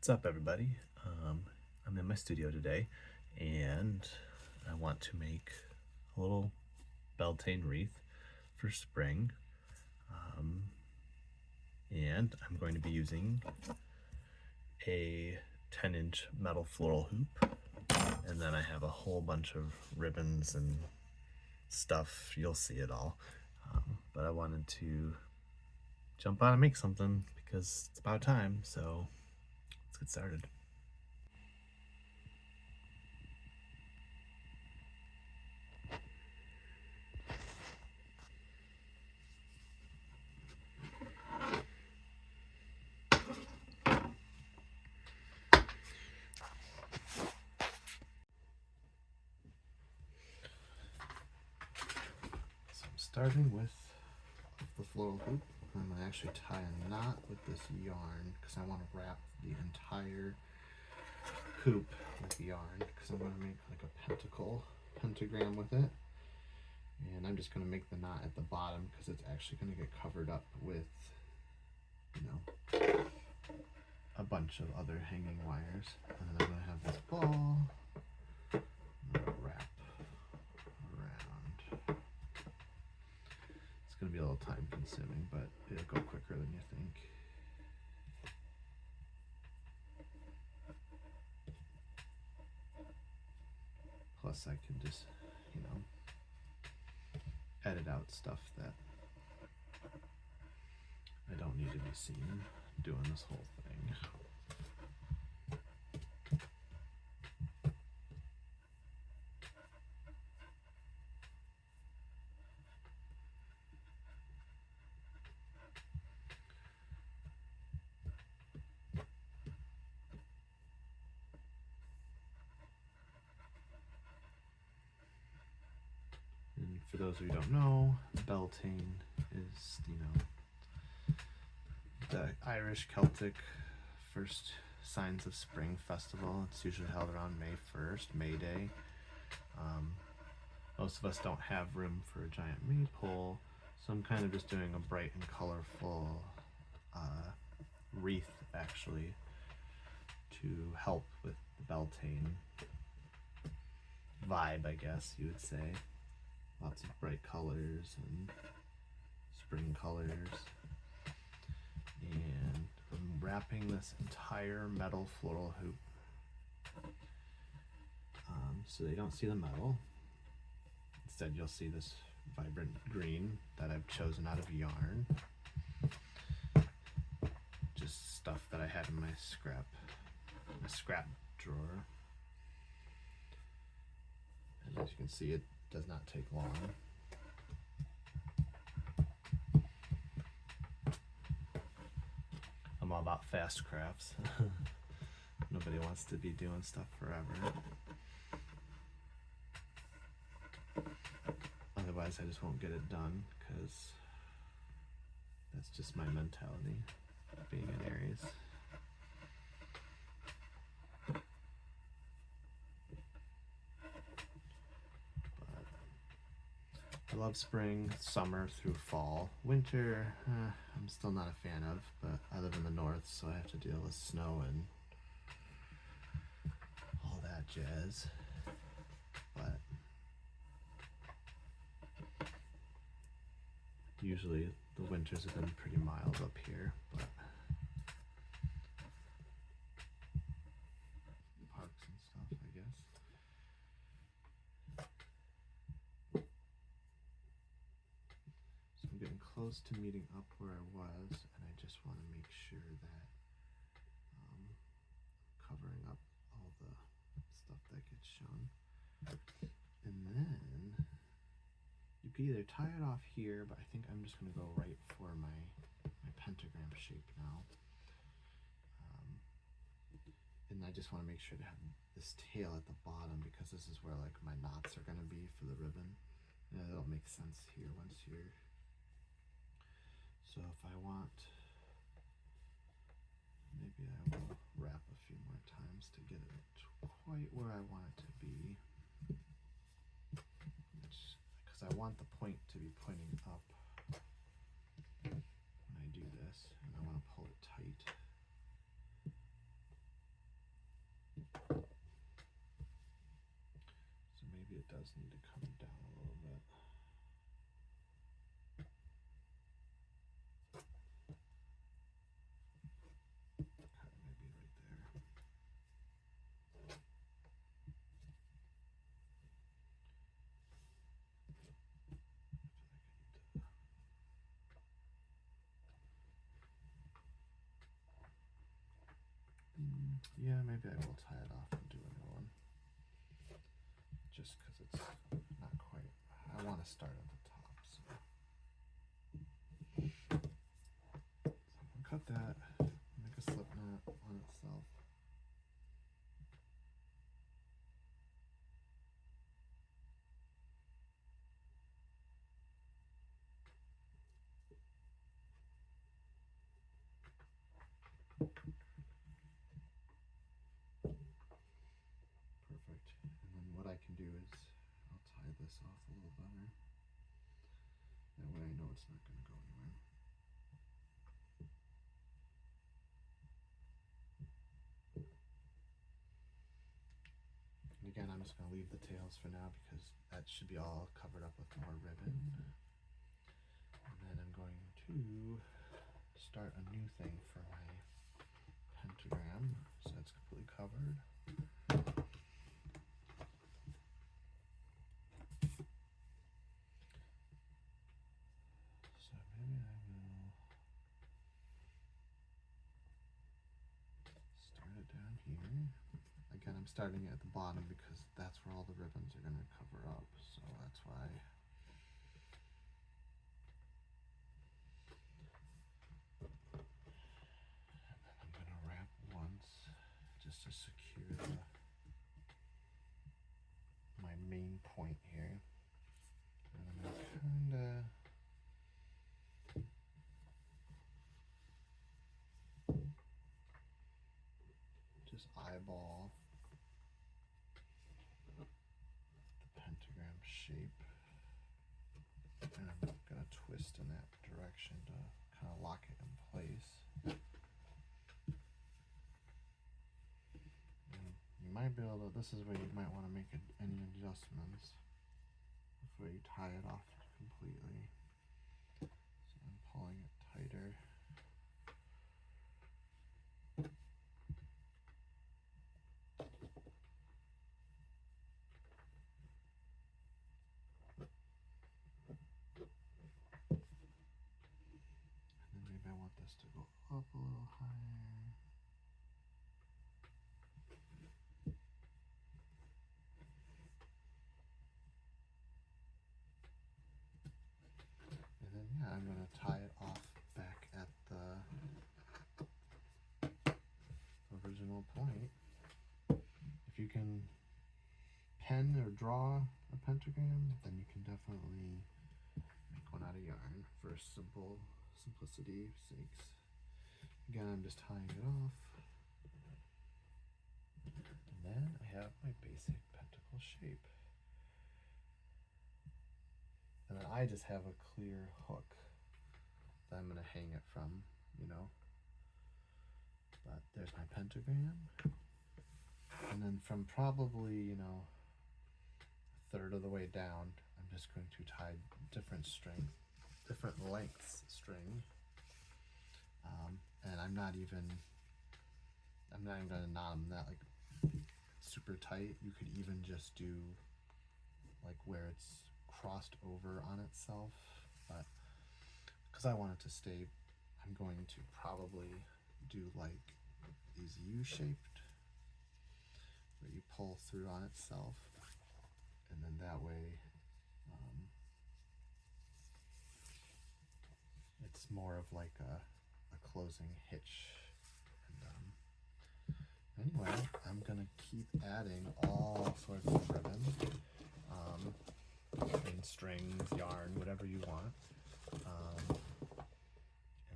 What's up, everybody? I'm in my studio today and I want to make a little Beltaine wreath for spring. And I'm going to be using a 10-inch metal floral hoop, and then I have a whole bunch of ribbons and stuff. You'll see it all. But I wanted to jump on and make something because it's about time, so let's get started. So I'm starting with the floral hoop. I'm going to actually tie a knot with this yarn because I want to wrap the entire hoop with yarn because I'm going to make like a pentagram with it. And I'm just going to make the knot at the bottom because it's actually going to get covered up with, a bunch of other hanging wires. And then I'm going to have this ball wrap around. It's going to be a little time consuming, but it'll go quicker than you think. Plus I can just, edit out stuff that I don't need to be seen doing this whole thing. And for those of you who don't know, Beltaine is, the Irish Celtic first signs of spring festival. It's usually held around May 1st, May Day. Most of us don't have room for a giant maypole, so I'm kind of just doing a bright and colorful wreath, actually, to help with the Beltaine vibe, I guess you would say. Lots of bright colors and spring colors. And I'm wrapping this entire metal floral hoop so they don't see the metal. Instead, you'll see this vibrant green that I've chosen out of yarn. Just stuff that I had in my scrap drawer. And as you can see, it does not take long. I'm all about fast crafts. Nobody wants to be doing stuff forever. Otherwise, I just won't get it done because that's just my mentality, being an Aries. I love spring, summer through fall. Winter, I'm still not a fan of, but I live in the north, so I have to deal with snow and all that jazz. But usually the winters have been pretty mild up here, but parks and stuff, I guess. So I'm getting close to meeting up where I was, and I just want to make sure that covering up all the stuff that gets shown. And then you could either tie it off here, but I think I'm just going to go right for my pentagram shape now. And I just want to make sure to have this tail at the bottom because this is where like my knots are going to be for the ribbon. And it'll make sense here once you're... So if I want, maybe I will wrap a few more times to get it quite where I want it to be. Because I want the point to be pointing up when I do this, and I want to pull it tight. does need to come down a little bit. Cut maybe right there. Yeah, maybe I will tie it off and do a new one. Just because it's not quite. I want to start at the top. So I'm going to cut that, make a slip knot on itself. Perfect. And then what I can do is I'll tie this off a little better. That way I know it's not going to go anywhere. And again, I'm just going to leave the tails for now because that should be all covered up with more ribbon. And then I'm going to start a new thing for my pentagram, so it's completely covered. So maybe I will start it down here. Again, I'm starting at the bottom because that's where all the ribbons are going to cover up, so that's why. And then I'm going to wrap once just to secure my main point here. And I'm going to kind of just eyeball the pentagram shape, and I'm going to twist in that direction to kind of lock it in place. And you might be able to, this is where you might want to make any adjustments before you tie it off completely. So I'm pulling it tighter. Maybe I want this to go up a little higher. And then yeah, I'm going to tie it off back at the original point. If you can pen or draw a pentagram, then you can definitely make one out of yarn for simplicity's sakes. Again, I'm just tying it off. And then I have my basic pentacle shape. And then I just have a clear hook that I'm going to hang it from, you know. But there's my pentagram. And then from probably, you know, a third of the way down, I'm just going to tie different lengths string. And I'm not even going to knot them that like super tight. You could even just do like where it's crossed over on itself, but because I want it to stay, I'm going to probably do like these U-shaped where you pull through on itself, and then that way it's more of like a closing hitch. And anyway, I'm gonna keep adding all sorts of ribbon, and strings, yarn, whatever you want, and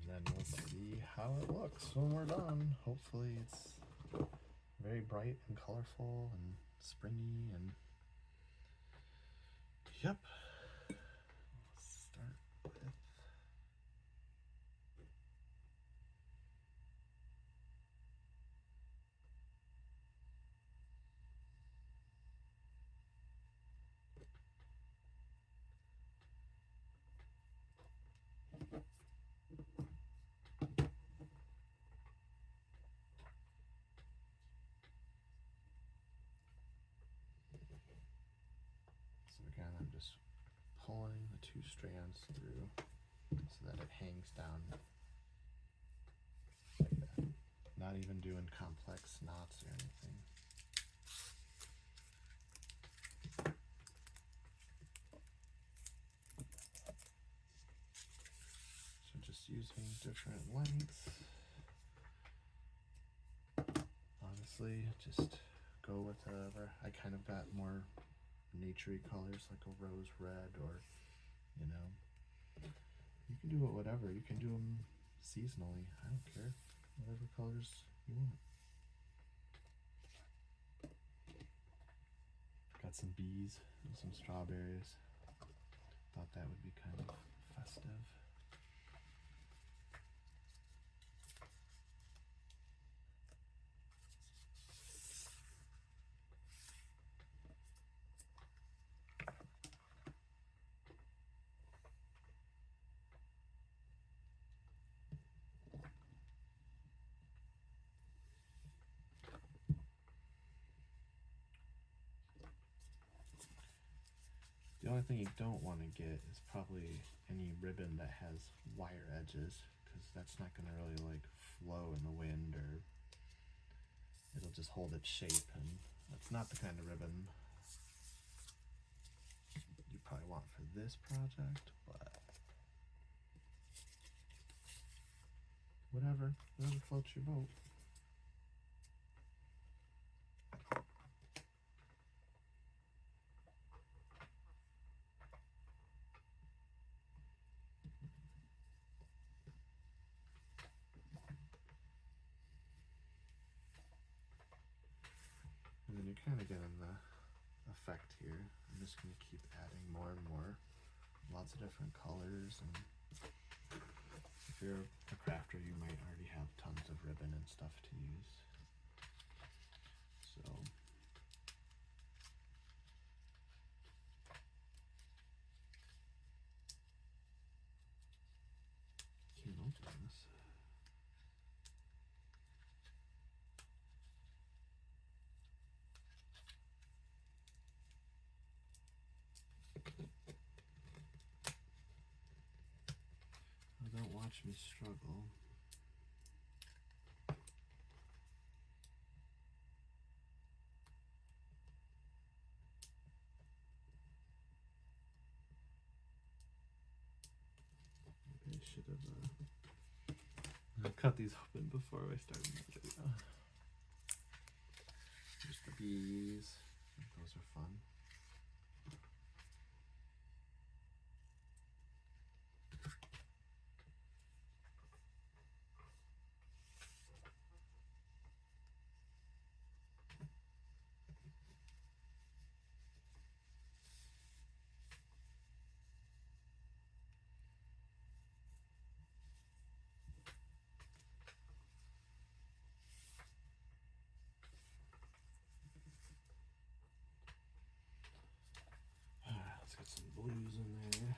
then we'll see how it looks when we're done. Hopefully it's very bright and colorful and springy, and yep. Let's start with again, I'm just pulling the 2 strands through so that it hangs down like that. Not even doing complex knots or anything. So just using different lengths. Honestly, just go with whatever. I kind of got more naturey colors like a rose red, or you know, you can do it whatever. You can do them seasonally. I don't care. Whatever colors you want. Got some bees and some strawberries. Thought that would be kind of festive. The only thing you don't want to get is probably any ribbon that has wire edges, because that's not going to really like flow in the wind, or it'll just hold its shape, and that's not the kind of ribbon you probably want for this project, but whatever floats your boat. And then you're kind of getting the effect here. I'm just going to keep adding more and more. Lots of different colors, and if you're a crafter, you might already have tons of ribbon and stuff to use. So can't open this. Oh, don't watch me struggle. Maybe I should have cut these open before I started the video. Here's the bees. I think those are fun. Let's get some blues in there.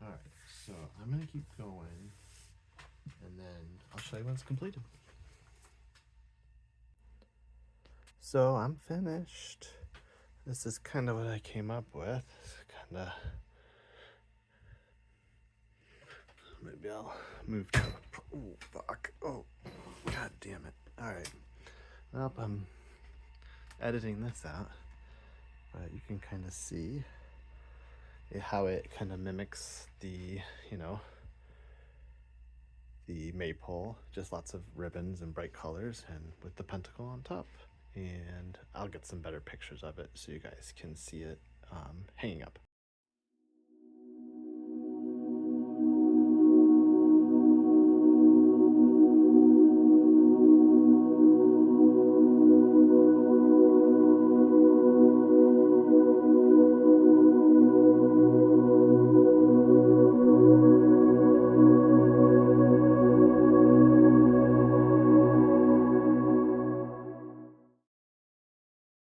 Alright, so I'm going to keep going, and then I'll show you when it's completed. So I'm finished. This is kind of what I came up with. Kind of. Maybe I'll move to. Oh, fuck. Oh, god damn it. Alright. Well, I'm editing this out, but you can kind of see how it kind of mimics the, you know, the maypole. Just lots of ribbons and bright colors, and with the pentacle on top. And I'll get some better pictures of it so you guys can see it hanging up.